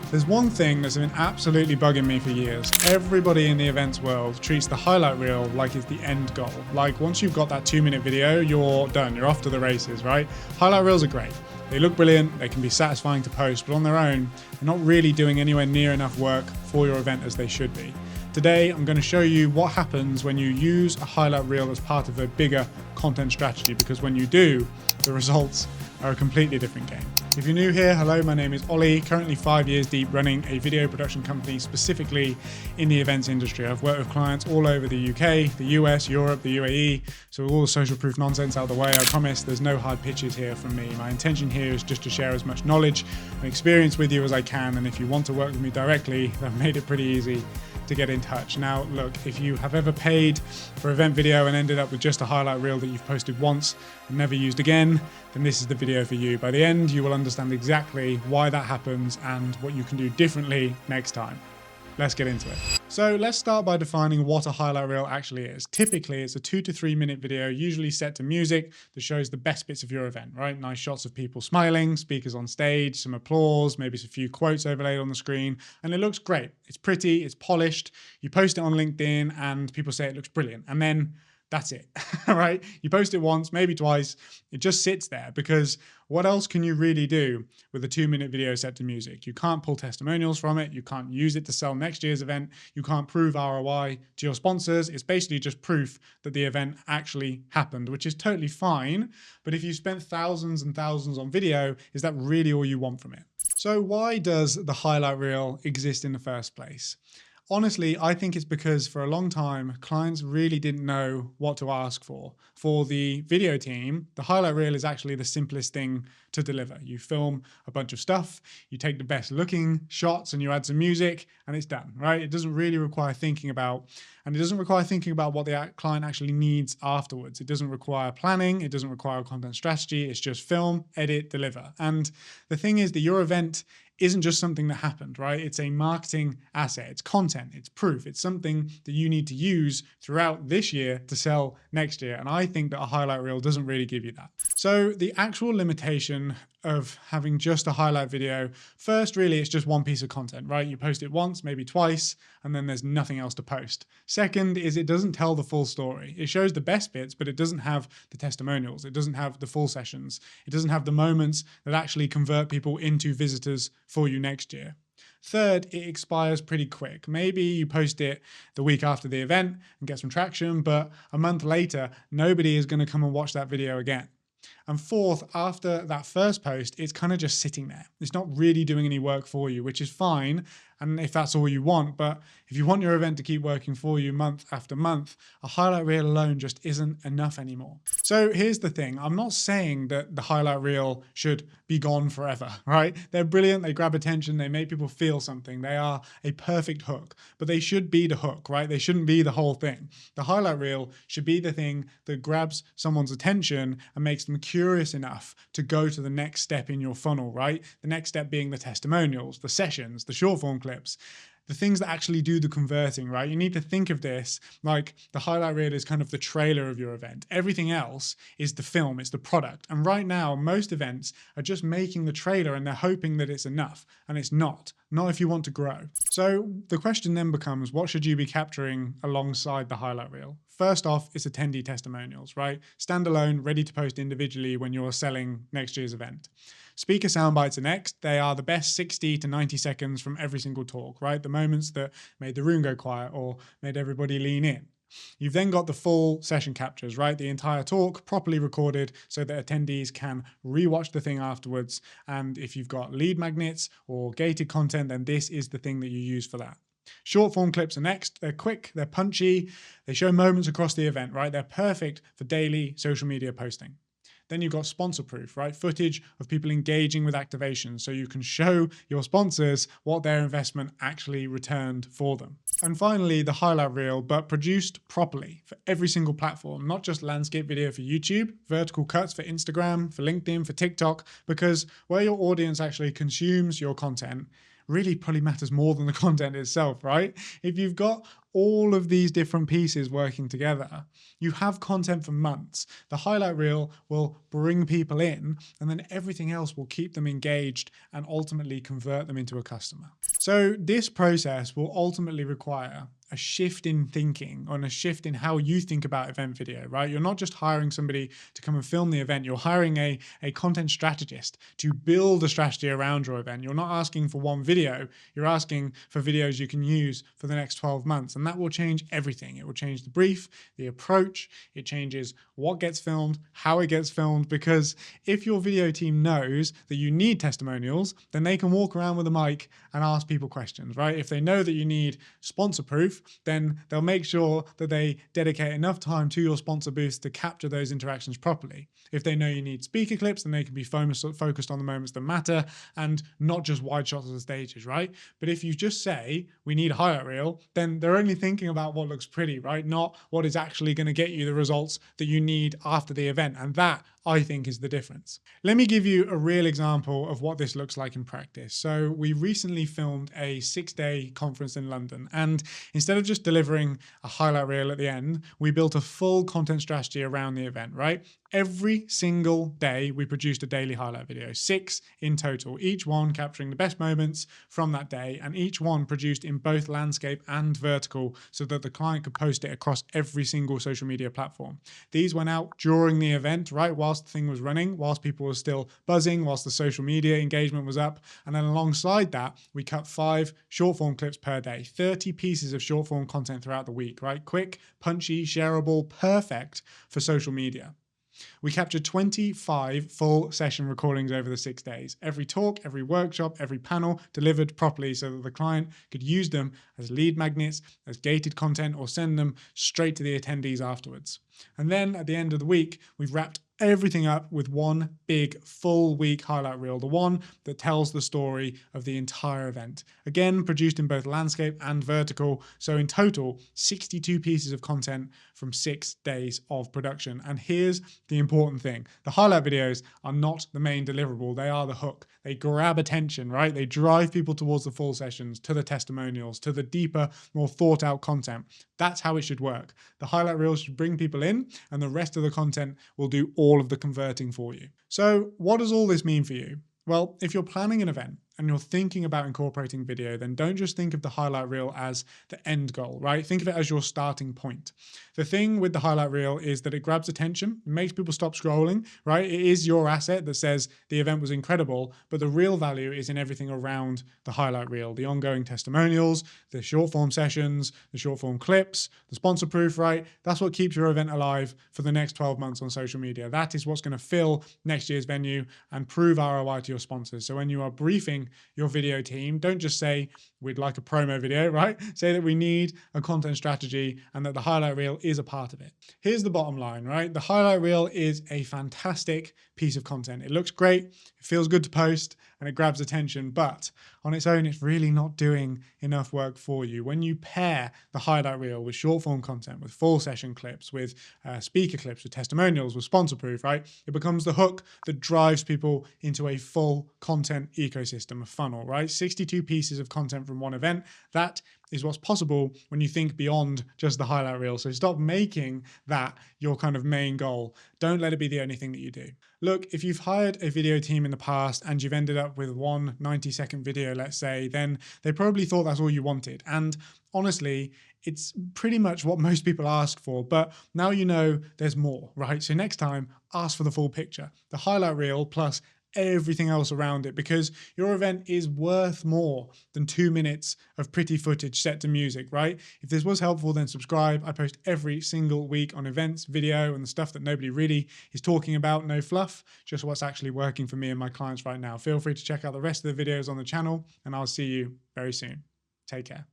There's one thing that's been absolutely bugging me for years. Everybody in the events world treats the highlight reel like it's the end goal. Like once you've got that 2-minute video, you're done, you're off to the races, right? Highlight reels are great. They look brilliant, they can be satisfying to post, but on their own, they're not really doing anywhere near enough work for your event as they should be. Today, I'm going to show you what happens when you use a highlight reel as part of a bigger content strategy, because when you do, the results are a completely different game. If you're new here, hello, my name is Ollie, currently 5 years deep running a video production company specifically in the events industry. I've worked with clients all over the UK, the US, Europe, the UAE, so all the social proof nonsense out of the way. I promise there's no hard pitches here from me. My intention here is just to share as much knowledge and experience with you as I can, and if you want to work with me directly, I've made it pretty easy to get in touch. Now, look, if you have ever paid for event video and ended up with just a highlight reel that you've posted once and never used again, then this is the video for you. By the end, you will understand exactly why that happens and what you can do differently next time. Let's get into it. So let's start by defining what a highlight reel actually is. Typically, it's a 2 to 3 minute video, usually set to music, that shows the best bits of your event, right? Nice shots of people smiling, speakers on stage, some applause, maybe a few quotes overlaid on the screen, and it looks great. It's pretty, it's polished. You post it on LinkedIn and people say it looks brilliant. And then that's it, right? You post it once, maybe twice, it just sits there, because what else can you really do with a 2-minute video set to music? You can't pull testimonials from it. You can't use it to sell next year's event. You can't prove ROI to your sponsors. It's basically just proof that the event actually happened, which is totally fine. But if you spent thousands and thousands on video, is that really all you want from it? So why does the highlight reel exist in the first place? Honestly, I think it's because for a long time, clients really didn't know what to ask for. For the video team, the highlight reel is actually the simplest thing to deliver. You film a bunch of stuff, you take the best looking shots and you add some music and it's done, right? It doesn't really require thinking about, and it doesn't require thinking about what the client actually needs afterwards. It doesn't require planning, it doesn't require a content strategy, it's just film, edit, deliver. And the thing is that your event isn't just something that happened, right? It's a marketing asset, it's content, it's proof, it's something that you need to use throughout this year to sell next year. And I think that a highlight reel doesn't really give you that. So the actual limitation of having just a highlight video, first, really, it's just one piece of content, right? You post it once, maybe twice, and then there's nothing else to post. Second is it doesn't tell the full story. It shows the best bits, but it doesn't have the testimonials. It doesn't have the full sessions. It doesn't have the moments that actually convert people into visitors for you next year. Third, it expires pretty quick. Maybe you post it the week after the event and get some traction, but a month later, nobody is going to come and watch that video again. And fourth, after that first post, it's kind of just sitting there. It's not really doing any work for you, which is fine. And if that's all you want, but if you want your event to keep working for you month after month, a highlight reel alone just isn't enough anymore. So here's the thing. I'm not saying that the highlight reel should be gone forever, right? They're brilliant. They grab attention. They make people feel something. They are a perfect hook, but they should be the hook, right? They shouldn't be the whole thing. The highlight reel should be the thing that grabs someone's attention and makes them curious enough to go to the next step in your funnel, right? The next step being the testimonials, the sessions, the short form clips, the things that actually do the converting, right? You need to think of this like the highlight reel is kind of the trailer of your event. Everything else is the film, it's the product. And right now, most events are just making the trailer and they're hoping that it's enough, and it's not if you want to grow. So the question then becomes, what should you be capturing alongside the highlight reel? First off, it's attendee testimonials, right? Standalone, ready to post individually when you're selling next year's event. Speaker soundbites are next. They are the best 60 to 90 seconds from every single talk, right? The moments that made the room go quiet or made everybody lean in. You've then got the full session captures, right? The entire talk properly recorded so that attendees can rewatch the thing afterwards. And if you've got lead magnets or gated content, then this is the thing that you use for that. Short form clips are next. They're quick, they're punchy, they show moments across the event, right? They're perfect for daily social media posting. Then you've got sponsor proof, right? Footage of people engaging with activations so you can show your sponsors what their investment actually returned for them. And finally, the highlight reel, but produced properly for every single platform, not just landscape video for YouTube, vertical cuts for Instagram, for LinkedIn, for TikTok, because where your audience actually consumes your content really probably matters more than the content itself, right? If you've got all of these different pieces working together, you have content for months. The highlight reel will bring people in, and then everything else will keep them engaged and ultimately convert them into a customer. So this process will ultimately require a shift in thinking and a shift in how you think about event video, right? You're not just hiring somebody to come and film the event, you're hiring a content strategist to build a strategy around your event. You're not asking for one video, you're asking for videos you can use for the next 12 months. And that will change everything. It will change the brief, the approach, it changes what gets filmed, how it gets filmed, because if your video team knows that you need testimonials, then they can walk around with a mic and ask people questions, right? If they know that you need sponsor proof, then they'll make sure that they dedicate enough time to your sponsor booths to capture those interactions properly. If they know you need speaker clips, then they can be focused on the moments that matter and not just wide shots of the stages, right? But if you just say, we need a highlight reel, then they're only thinking about what looks pretty, right? Not what is actually going to get you the results that you need after the event. And that, I think, is the difference. Let me give you a real example of what this looks like in practice. So we recently filmed a 6-day conference in London, and instead of just delivering a highlight reel at the end, we built a full content strategy around the event, right? Every single day, we produced a daily highlight video, 6 in total, each one capturing the best moments from that day, and each one produced in both landscape and vertical so that the client could post it across every single social media platform. These went out during the event, right, whilst the thing was running, whilst people were still buzzing, whilst the social media engagement was up. And then alongside that, we cut 5 short form clips per day, 30 pieces of short form content throughout the week, right? Quick, punchy, shareable, perfect for social media. We captured 25 full session recordings over the 6 days. Every talk, every workshop, every panel delivered properly so that the client could use them as lead magnets, as gated content, or send them straight to the attendees afterwards. And then at the end of the week, we've wrapped everything up with one big full week highlight reel, the one that tells the story of the entire event. Again, produced in both landscape and vertical. So in total, 62 pieces of content from 6 days of production. And here's the important thing. The highlight videos are not the main deliverable. They are the hook. They grab attention, right? They drive people towards the full sessions, to the testimonials, to the deeper, more thought out content. That's how it should work. The highlight reels should bring people in, and the rest of the content will do all of the converting for you. So what does all this mean for you? Well, if you're planning an event and you're thinking about incorporating video, then don't just think of the highlight reel as the end goal, right? Think of it as your starting point. The thing with the highlight reel is that it grabs attention, makes people stop scrolling, right? It is your asset that says the event was incredible, but the real value is in everything around the highlight reel, the ongoing testimonials, the short form sessions, the short form clips, the sponsor proof, right? That's what keeps your event alive for the next 12 months on social media. That is what's going to fill next year's venue and prove ROI to your sponsors. So when you are briefing your video team, don't just say we'd like a promo video, right? Say that we need a content strategy and that the highlight reel is a part of it. Here's the bottom line, right? The highlight reel is a fantastic piece of content. It looks great, it feels good to post, and it grabs attention, but on its own, it's really not doing enough work for you. When you pair the highlight reel with short form content, with full session clips, with speaker clips, with testimonials, with sponsor proof, right? It becomes the hook that drives people into a full content ecosystem, a funnel, right? 62 pieces of content from one event. That is what's possible when you think beyond just the highlight reel. So stop making that your kind of main goal. Don't let it be the only thing that you do. Look, if you've hired a video team in the past and you've ended up with one 90-second video, let's say, then they probably thought that's all you wanted. And honestly, it's pretty much what most people ask for, but now you know there's more, right? So next time, ask for the full picture. The highlight reel plus everything else around it, because your event is worth more than 2 minutes of pretty footage set to music, right? If this was helpful, then subscribe. I post every single week on events, video, and the stuff that nobody really is talking about. No fluff, just what's actually working for me and my clients right now. Feel free to check out the rest of the videos on the channel, and I'll see you very soon. Take care.